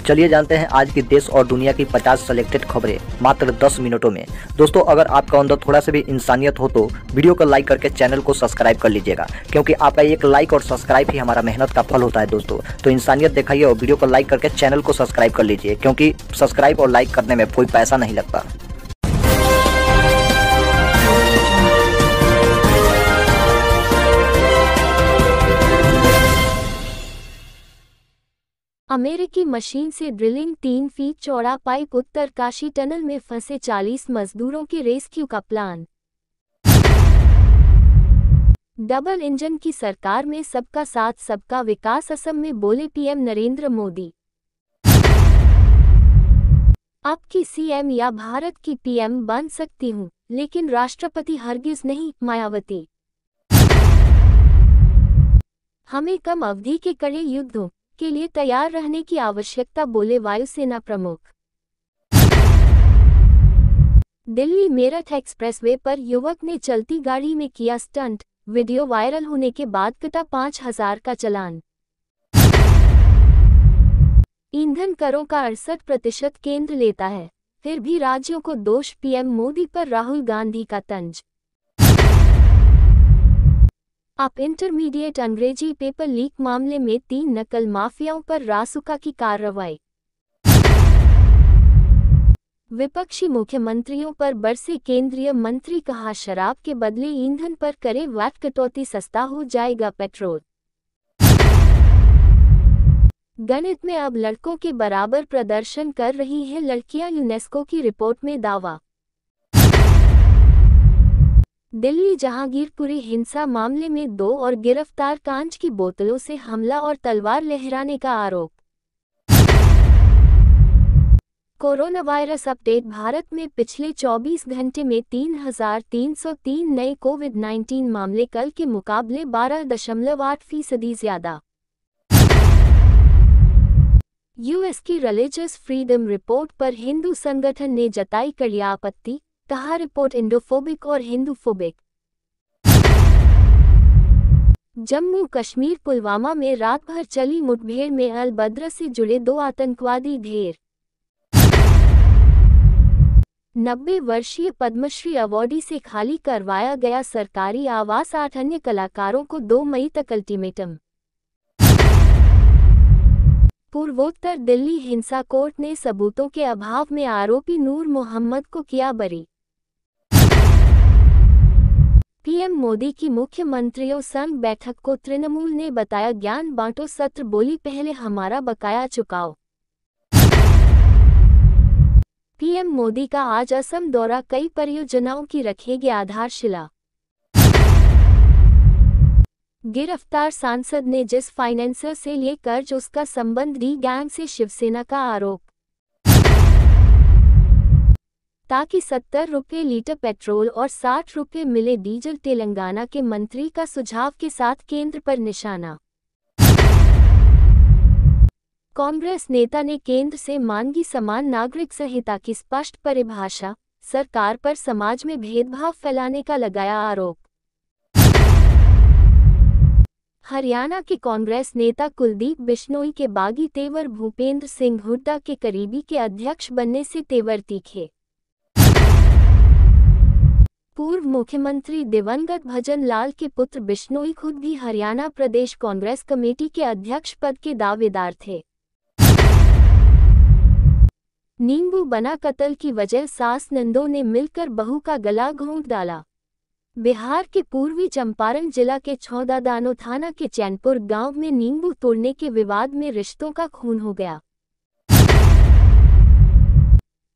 चलिए जानते हैं आज की देश और दुनिया की 50 सेलेक्टेड खबरें मात्र 10 मिनटों में। दोस्तों, अगर आपका अंदर थोड़ा सा भी इंसानियत हो तो वीडियो को लाइक करके चैनल को सब्सक्राइब कर लीजिएगा, क्योंकि आपका एक लाइक और सब्सक्राइब ही हमारा मेहनत का फल होता है। दोस्तों, तो इंसानियत दिखाइए और वीडियो को लाइक करके चैनल को सब्सक्राइब कर लीजिए, क्योंकि सब्सक्राइब और लाइक करने में कोई पैसा नहीं लगता। अमेरिकी मशीन से ड्रिलिंग 3 फीट चौड़ा पाइप, उत्तरकाशी टनल में फंसे 40 मजदूरों के रेस्क्यू का प्लान। डबल इंजन की सरकार में सबका साथ सबका विकास, असम में बोले पीएम नरेंद्र मोदी। अब की सीएम या भारत की पीएम बन सकती हूं, लेकिन राष्ट्रपति हरगिज नहीं, मायावती। हमें कम अवधि के कड़े युद्धों के लिए तैयार रहने की आवश्यकता, बोले वायुसेना प्रमुख। दिल्ली मेरठ एक्सप्रेसवे पर युवक ने चलती गाड़ी में किया स्टंट, वीडियो वायरल होने के बाद कटा 5,000 का चालान। ईंधन करों का 68% केंद्र लेता है, फिर भी राज्यों को दोष, पीएम मोदी पर राहुल गांधी का तंज। अब इंटरमीडिएट अंग्रेजी पेपर लीक मामले में 3 नकल माफियाओं पर रासुका की कार्रवाई। विपक्षी मुख्यमंत्रियों पर बरसे केंद्रीय मंत्री, कहा शराब के बदले ईंधन पर करे वैट कटौती, सस्ता हो जाएगा पेट्रोल। गणित में अब लड़कों के बराबर प्रदर्शन कर रही हैं लड़कियां, यूनेस्को की रिपोर्ट में दावा। दिल्ली जहांगीरपुरी हिंसा मामले में 2 और गिरफ्तार, कांच की बोतलों से हमला और तलवार लहराने का आरोप। कोरोना वायरस अपडेट, भारत में पिछले 24 घंटे में 3,303 नए कोविड-19 मामले, कल के मुकाबले 12.8% ज्यादा। यूएस की रिलीजियस फ्रीडम रिपोर्ट पर हिंदू संगठन ने जताई कड़ी आपत्ति, कहा रिपोर्ट इंडोफोबिक और हिंदूफोबिक। जम्मू कश्मीर पुलवामा में रात भर चली मुठभेड़ में अल बद्र से जुड़े 2 आतंकवादी ढेर। 90 वर्षीय पद्मश्री अवॉर्डी से खाली करवाया गया सरकारी आवास, 8 अन्य कलाकारों को 2 मई तक अल्टीमेटम। पूर्वोत्तर दिल्ली हिंसा कोर्ट ने सबूतों के अभाव में आरोपी नूर मोहम्मद को किया बरी। पीएम मोदी की मुख्यमंत्रियों संग बैठक को तृणमूल ने बताया ज्ञान बांटो सत्र, बोली पहले हमारा बकाया चुकाओ। पीएम मोदी का आज असम दौरा, कई परियोजनाओं की रखेगी आधारशिला। गिरफ्तार सांसद ने जिस फाइनेंसर से लिए कर्ज, उसका संबंध डी गैंग से, शिवसेना का आरोप। ताकि 70 रुपये लीटर पेट्रोल और 60 रुपये मिले डीजल, तेलंगाना के मंत्री का सुझाव के साथ केंद्र पर निशाना। कांग्रेस नेता ने केंद्र से मांगी समान नागरिक संहिता की स्पष्ट परिभाषा, सरकार पर समाज में भेदभाव फैलाने का लगाया आरोप। हरियाणा के कांग्रेस नेता कुलदीप बिश्नोई के बागी तेवर, भूपेंद्र सिंह हुड्डा के करीबी के अध्यक्ष बनने से तेवर तीखे। पूर्व मुख्यमंत्री दिवंगत भजन लाल के पुत्र बिश्नोई खुद भी हरियाणा प्रदेश कांग्रेस कमेटी के अध्यक्ष पद के दावेदार थे। नींबू बना कत्ल की वजह, सास नंदों ने मिलकर बहू का गला घोंट डाला। बिहार के पूर्वी चंपारण जिला के छौदादानो थाना के चैनपुर गांव में नींबू तोड़ने के विवाद में रिश्तों का खून हो गया।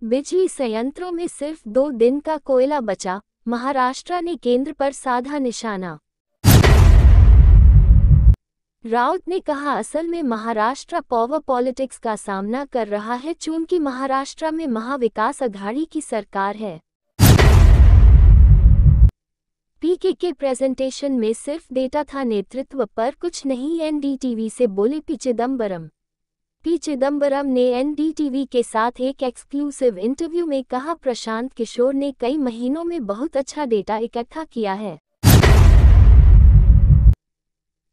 बिजली संयंत्रों में सिर्फ 2 दिन का कोयला बचा, महाराष्ट्र ने केंद्र पर साधा निशाना। राउत ने कहा, असल में महाराष्ट्र पावर पॉलिटिक्स का सामना कर रहा है, चूंकि महाराष्ट्र में महाविकास अघाड़ी की सरकार है। पीके के प्रेजेंटेशन में सिर्फ डेटा था, नेतृत्व पर कुछ नहीं, एनडीटीवी से बोले पी चिदम्बरम। पी चिदम्बरम ने एनडीटीवी के साथ एक एक्सक्लूसिव इंटरव्यू में कहा, प्रशांत किशोर ने कई महीनों में बहुत अच्छा डेटा इकट्ठा किया है।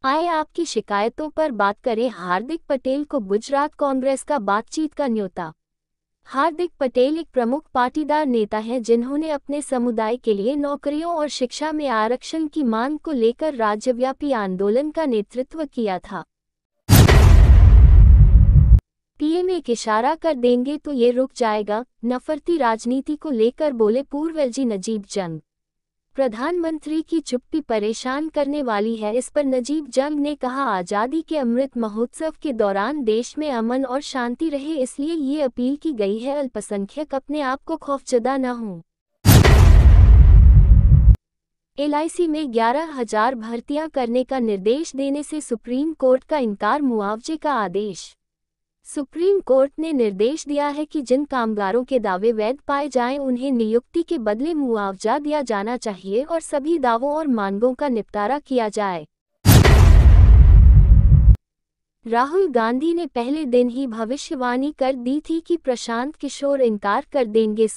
आए आपकी शिकायतों पर बात करें। हार्दिक पटेल को गुजरात कांग्रेस का बातचीत का न्योता। हार्दिक पटेल एक प्रमुख पाटीदार नेता हैं जिन्होंने अपने समुदाय के लिए नौकरियों और शिक्षा में आरक्षण की मांग को लेकर राज्यव्यापी आंदोलन का नेतृत्व किया था। पीएम एक इशारा कर देंगे तो ये रुक जाएगा, नफरती राजनीति को लेकर बोले पूर्व एलजी नजीब जंग। प्रधानमंत्री की चुप्पी परेशान करने वाली है, इस पर नजीब जंग ने कहा, आज़ादी के अमृत महोत्सव के दौरान देश में अमन और शांति रहे, इसलिए ये अपील की गई है अल्पसंख्यक अपने आप को खौफजदा न हों। एलआईसी में 11,000 भर्तियां करने का निर्देश देने से सुप्रीम कोर्ट का इनकार, मुआवजे का आदेश। सुप्रीम कोर्ट ने निर्देश दिया है कि जिन कामगारों के दावे वैध पाए जाएं उन्हें नियुक्ति के बदले मुआवजा दिया जाना चाहिए और सभी दावों और मांगों का निपटारा किया जाए। राहुल गांधी ने पहले दिन ही भविष्यवाणी कर दी थी कि प्रशांत किशोर इनकार कर देंगे।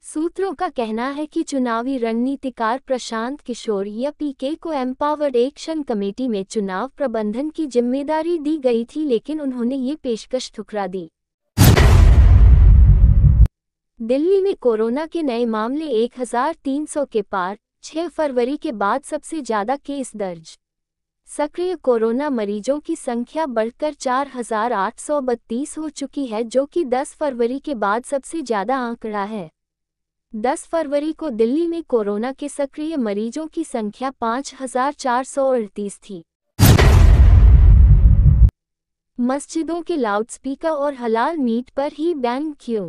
सूत्रों का कहना है कि चुनावी रणनीतिकार प्रशांत किशोर या पीके को एम्पावर्ड एक्शन कमेटी में चुनाव प्रबंधन की जिम्मेदारी दी गई थी, लेकिन उन्होंने ये पेशकश ठुकरा दी। दिल्ली में कोरोना के नए मामले 1,300 के पार, 6 फरवरी के बाद सबसे ज्यादा केस दर्ज। सक्रिय कोरोना मरीजों की संख्या बढ़कर 4,832 हो चुकी है, जो कि 10 फरवरी के बाद सबसे ज्यादा आंकड़ा है। 10 फरवरी को दिल्ली में कोरोना के सक्रिय मरीजों की संख्या 5,438 थी। मस्जिदों के लाउडस्पीकर और हलाल मीट पर ही बैन क्यों?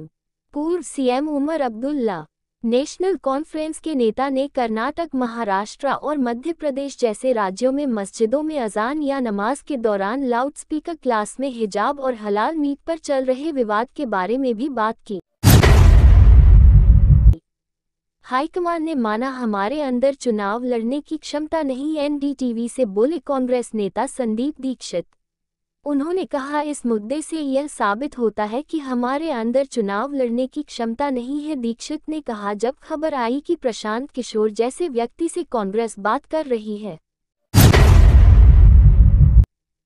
पूर्व CM Omar Abdullah. National Conference के नेता ने कर्नाटक, महाराष्ट्र और मध्य प्रदेश जैसे राज्यों में मस्जिदों में अजान या नमाज के दौरान लाउडस्पीकर क्लास में हिजाब और हलाल मीट पर चल रहे विवाद के बारे में भी बात की। हाईकमान ने माना, हमारे अंदर चुनाव लड़ने की क्षमता नहीं, एनडीटीवी से बोले कांग्रेस नेता संदीप दीक्षित। उन्होंने कहा, इस मुद्दे से यह साबित होता है कि हमारे अंदर चुनाव लड़ने की क्षमता नहीं है। दीक्षित ने कहा, जब खबर आई कि प्रशांत किशोर जैसे व्यक्ति से कांग्रेस बात कर रही है।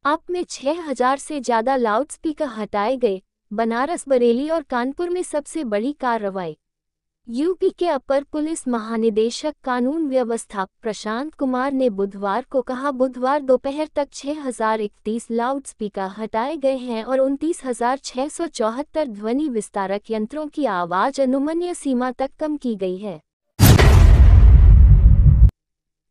आप में 6,000 से ज्यादा लाउडस्पीकर हटाए गए। बनारस, बरेली और कानपुर में सबसे बड़ी कार्रवाई। यूपी के अपर पुलिस महानिदेशक कानून व्यवस्था प्रशांत कुमार ने बुधवार को कहा, बुधवार दोपहर तक 6,031 लाउडस्पीकर हटाए गए हैं और 29,674 ध्वनि विस्तारक यंत्रों की आवाज अनुमन्य सीमा तक कम की गई है।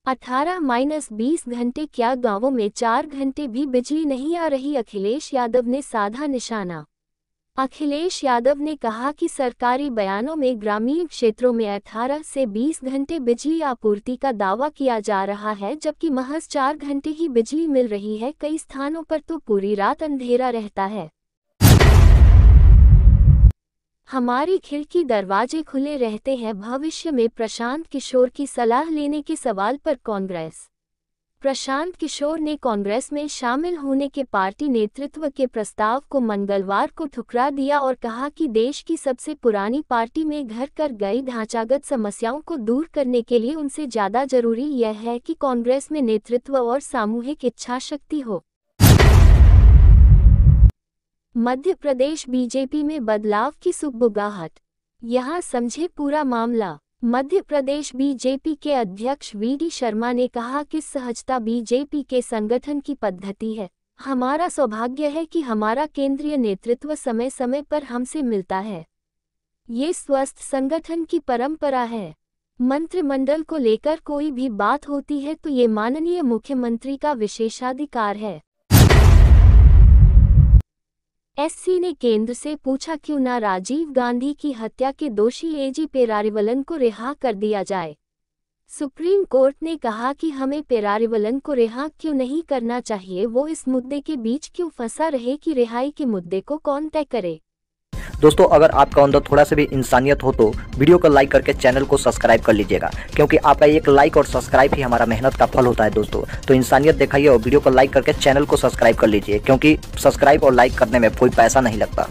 18-20 घंटे क्या गांवों में 4 घंटे भी बिजली नहीं आ रही? अखिलेश यादव ने साधा निशाना। अखिलेश यादव ने कहा कि सरकारी बयानों में ग्रामीण क्षेत्रों में 18 से 20 घंटे बिजली आपूर्ति का दावा किया जा रहा है, जबकि महज 4 घंटे ही बिजली मिल रही है। कई स्थानों पर तो पूरी रात अंधेरा रहता है। हमारी खिड़की दरवाजे खुले रहते हैं। भविष्य में प्रशांत किशोर की सलाह लेने के सवाल पर कांग्रेस। प्रशांत किशोर ने कांग्रेस में शामिल होने के पार्टी नेतृत्व के प्रस्ताव को मंगलवार को ठुकरा दिया और कहा कि देश की सबसे पुरानी पार्टी में घर कर गई ढांचागत समस्याओं को दूर करने के लिए उनसे ज्यादा जरूरी यह है कि कांग्रेस में नेतृत्व और सामूहिक इच्छाशक्ति हो। मध्य प्रदेश बीजेपी में बदलाव की सुगबुगाहट। यहां समझे पूरा मामला। मध्य प्रदेश बीजेपी के अध्यक्ष वीडी शर्मा ने कहा कि सहजता बीजेपी के संगठन की पद्धति है। हमारा सौभाग्य है कि हमारा केंद्रीय नेतृत्व समय समय पर हमसे मिलता है। ये स्वस्थ संगठन की परंपरा है। मंत्रिमंडल को लेकर कोई भी बात होती है तो ये माननीय मुख्यमंत्री का विशेषाधिकार है। एससी ने केंद्र से पूछा, क्यों ना राजीव गांधी की हत्या के दोषी एजी पेरारीवलन को रिहा कर दिया जाए। सुप्रीम कोर्ट ने कहा कि हमें पेरारीवलन को रिहा क्यों नहीं करना चाहिए, वो इस मुद्दे के बीच क्यों फंसा रहे कि रिहाई के मुद्दे को कौन तय करे। दोस्तों, अगर आपका अंदर थोड़ा सा भी इंसानियत हो तो वीडियो को लाइक करके चैनल को सब्सक्राइब कर लीजिएगा, क्योंकि आपका एक लाइक और सब्सक्राइब ही हमारा मेहनत का फल होता है। दोस्तों, तो इंसानियत दिखाइए और वीडियो को लाइक करके चैनल को सब्सक्राइब कर लीजिए, क्योंकि सब्सक्राइब और लाइक करने में कोई पैसा नहीं लगता।